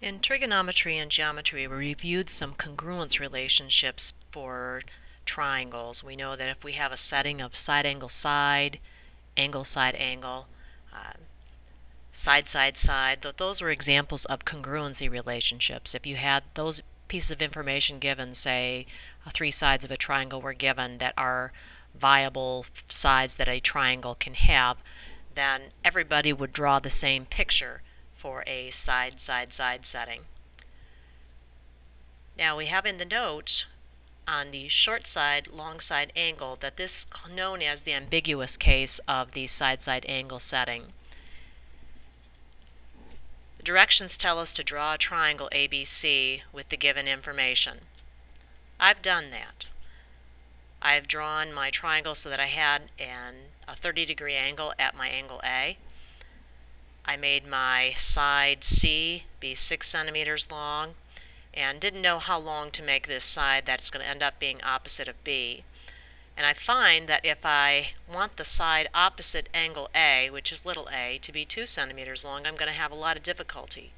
In trigonometry and geometry, we reviewed some congruence relationships for triangles. We know that if we have a setting of side, angle, side, angle, side, angle, side, side, side, those are examples of congruency relationships. If you had those pieces of information given, say, 3 sides of a triangle were given that are viable sides that a triangle can have, then everybody would draw the same picture for a side, side, side setting. Now we have in the notes on the short side, long side angle that this is known as the ambiguous case of the side, side angle setting. The directions tell us to draw a triangle ABC with the given information. I've done that. I've drawn my triangle so that I had a 30-degree angle at my angle A. I made my side C be 6 centimeters long and didn't know how long to make this side that's going to end up being opposite of B. And I find that if I want the side opposite angle A, which is little a, to be 2 centimeters long, I'm going to have a lot of difficulty.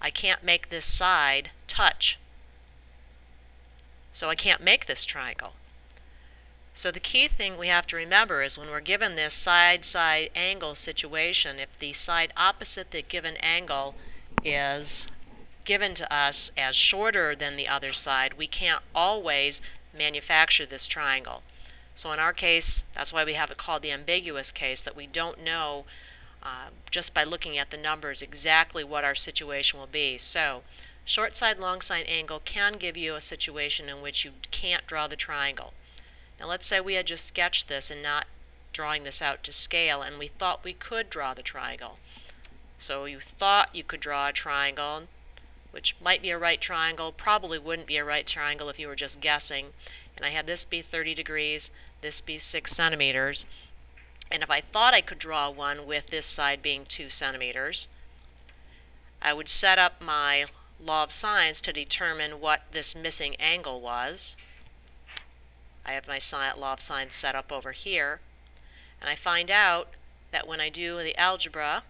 I can't make this side touch, so I can't make this triangle. So the key thing we have to remember is when we're given this side-side angle situation, if the side opposite the given angle is given to us as shorter than the other side, we can't always manufacture this triangle. So in our case, that's why we have it called the ambiguous case, that we don't know just by looking at the numbers exactly what our situation will be. So short side, long side angle can give you a situation in which you can't draw the triangle. Now let's say we had just sketched this and not drawing this out to scale, and we thought we could draw the triangle. So you thought you could draw a triangle, which might be a right triangle, probably wouldn't be a right triangle if you were just guessing. And I had this be 30 degrees, this be 6 centimeters. And if I thought I could draw one with this side being 2 centimeters, I would set up my law of sines to determine what this missing angle was. I have my law of sines set up over here, and I find out that when I do the algebra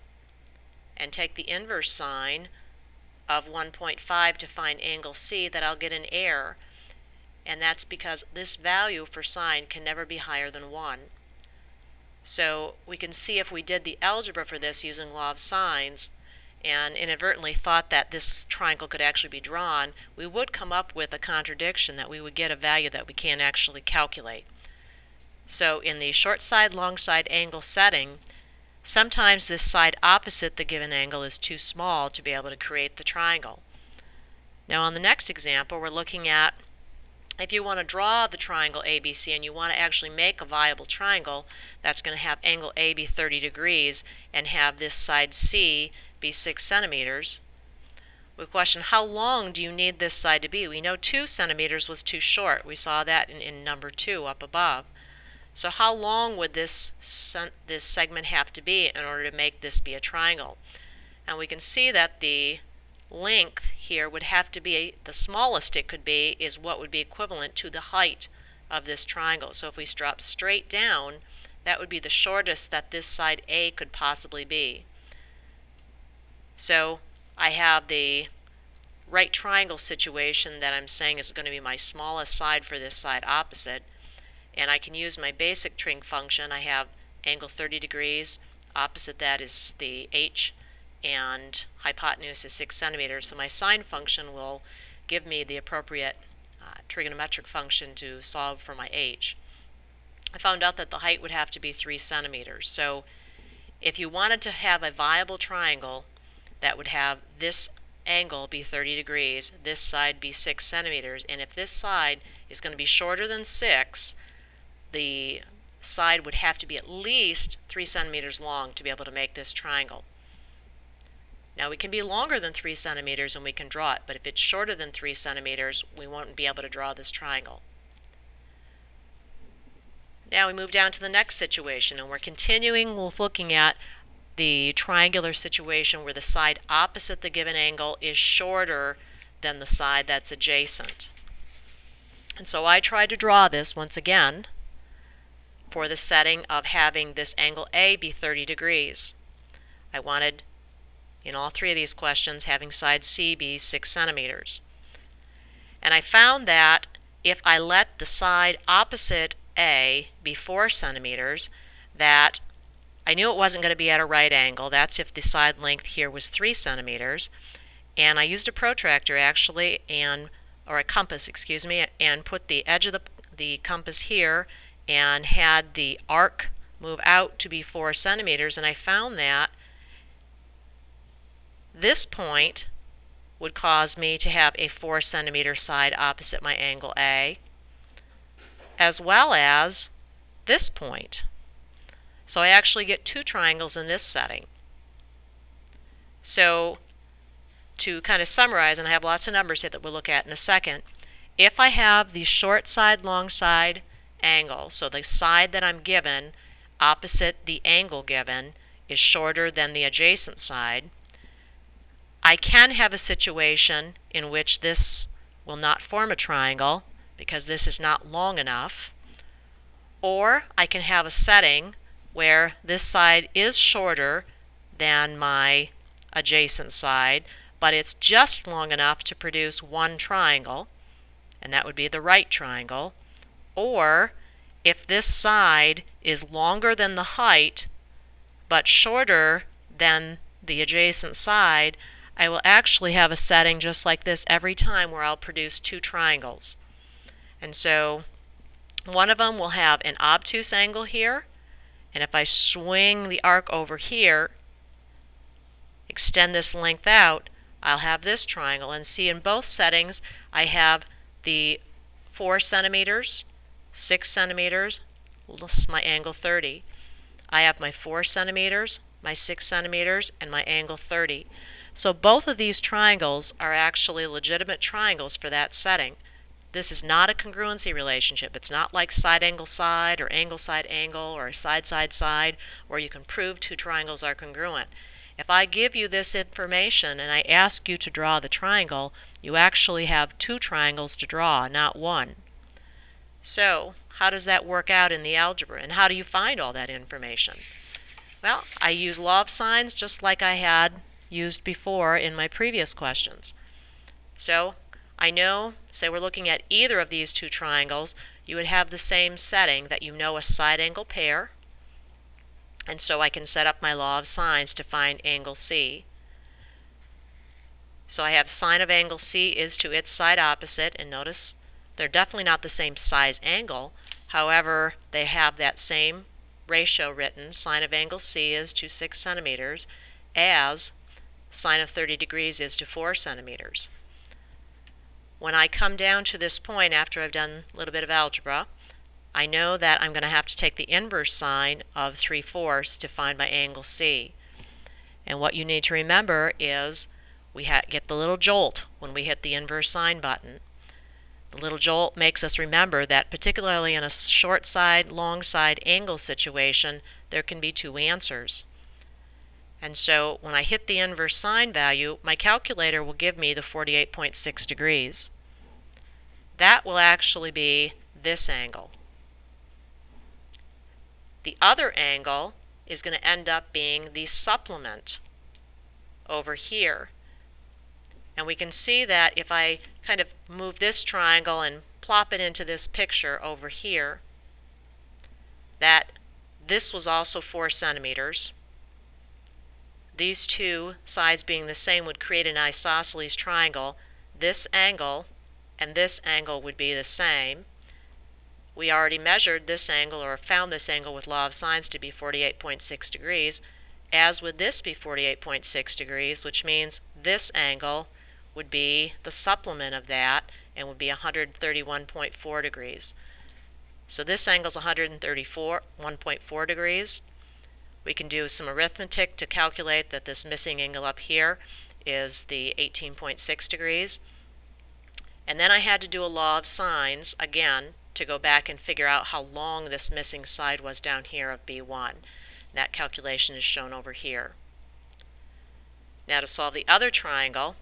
and take the inverse sine of 1.5 to find angle C, that I'll get an error, and that's because this value for sine can never be higher than 1. So we can see if we did the algebra for this using law of sines and inadvertently thought that this triangle could actually be drawn, we would come up with a contradiction, that we would get a value that we can't actually calculate. So in the short side, long side angle setting, sometimes this side opposite the given angle is too small to be able to create the triangle. Now on the next example, we're looking at if you want to draw the triangle ABC and you want to actually make a viable triangle that's going to have angle A be 30 degrees and have this side C be 6 centimeters, we question how long do you need this side to be? We know 2 centimeters was too short. We saw that in number 2 up above. So how long would this segment have to be in order to make this be a triangle? And we can see that the length here would have to be, the smallest it could be is what would be equivalent to the height of this triangle. So if we drop straight down, that would be the shortest that this side A could possibly be. So I have the right triangle situation that I'm saying is going to be my smallest side for this side opposite, and I can use my basic trig function. I have angle 30 degrees, opposite that is the h, and hypotenuse is 6 centimeters. So my sine function will give me the appropriate trigonometric function to solve for my h. I found out that the height would have to be 3 centimeters. So if you wanted to have a viable triangle that would have this angle be 30 degrees, this side be 6 centimeters, and if this side is going to be shorter than 6, the side would have to be at least 3 centimeters long to be able to make this triangle. Now we can be longer than 3 centimeters and we can draw it, but if it's shorter than 3 centimeters, we won't be able to draw this triangle. Now we move down to the next situation, and we're continuing with looking at the triangular situation where the side opposite the given angle is shorter than the side that's adjacent. And so I tried to draw this once again for the setting of having this angle A be 30 degrees. I wanted in all three of these questions, having side C be 6 centimeters. And I found that if I let the side opposite A be 4 centimeters, that I knew it wasn't going to be at a right angle. That's if the side length here was 3 centimeters. And I used a protractor actually, or a compass, excuse me, and put the edge of the compass here and had the arc move out to be 4 centimeters. And I found that this point would cause me to have a 4 centimeter side opposite my angle A, as well as this point. So I actually get two triangles in this setting. So to kind of summarize, and I have lots of numbers here that we'll look at in a second, if I have the short side, long side angle, so the side that I'm given opposite the angle given is shorter than the adjacent side, I can have a situation in which this will not form a triangle because this is not long enough, or I can have a setting where this side is shorter than my adjacent side, but it's just long enough to produce one triangle, and that would be the right triangle. Or if this side is longer than the height but shorter than the adjacent side, I will actually have a setting just like this every time where I'll produce two triangles. And so one of them will have an obtuse angle here, and if I swing the arc over here, extend this length out, I'll have this triangle. And see, in both settings I have the 4 centimeters, 6 centimeters, this is my angle 30. I have my 4 centimeters, my 6 centimeters, and my angle 30. So both of these triangles are actually legitimate triangles for that setting. This is not a congruency relationship. It's not like side angle side or angle side angle or side side side where you can prove two triangles are congruent. If I give you this information and I ask you to draw the triangle, you actually have two triangles to draw, not one. So how does that work out in the algebra, and how do you find all that information? Well, I use law of sines just like I had used before in my previous questions. So I know, say we're looking at either of these two triangles, you would have the same setting, that you know a side angle pair, and so I can set up my law of sines to find angle C. So I have sine of angle C is to its side opposite, and notice they're definitely not the same size angle. However, they have that same ratio written. Sine of angle C is to 6 centimeters as sine of 30 degrees is to 4 centimeters. When I come down to this point after I've done a little bit of algebra, I know that I'm going to have to take the inverse sine of 3/4 to find my angle C. And what you need to remember is we get the little jolt when we hit the inverse sine button. The little jolt makes us remember that particularly in a short side, long side angle situation, there can be two answers. And so when I hit the inverse sine value, my calculator will give me the 48.6 degrees. That will actually be this angle. The other angle is going to end up being the supplement over here. And we can see that if I kind of move this triangle and plop it into this picture over here, that this was also 4 centimeters. These two sides being the same would create an isosceles triangle. This angle and this angle would be the same. We already measured this angle, or found this angle with law of sines to be 48.6 degrees, as would this be 48.6 degrees, which means this angle would be the supplement of that and would be 131.4 degrees. So this angle is 131.4 degrees. We can do some arithmetic to calculate that this missing angle up here is the 18.6 degrees. And then I had to do a law of sines again to go back and figure out how long this missing side was down here of B1. That calculation is shown over here. Now to solve the other triangle,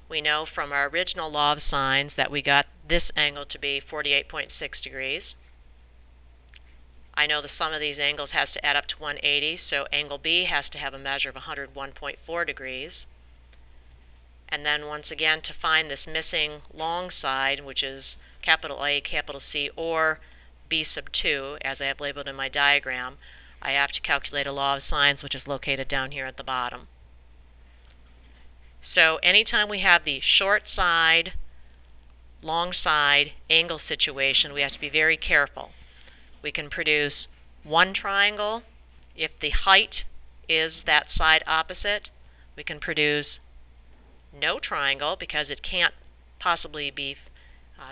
we know from our original law of sines that we got this angle to be 48.6 degrees. I know the sum of these angles has to add up to 180, so angle B has to have a measure of 101.4 degrees. And then once again, to find this missing long side, which is capital A, capital C, or B sub 2, as I have labeled in my diagram, I have to calculate a law of sines, which is located down here at the bottom. So anytime we have the short side, long side angle situation, we have to be very careful. We can produce one triangle if the height is that side opposite. We can produce no triangle because it can't possibly be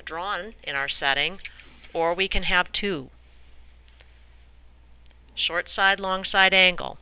drawn in our setting, or we can have two. Short side, long side angle.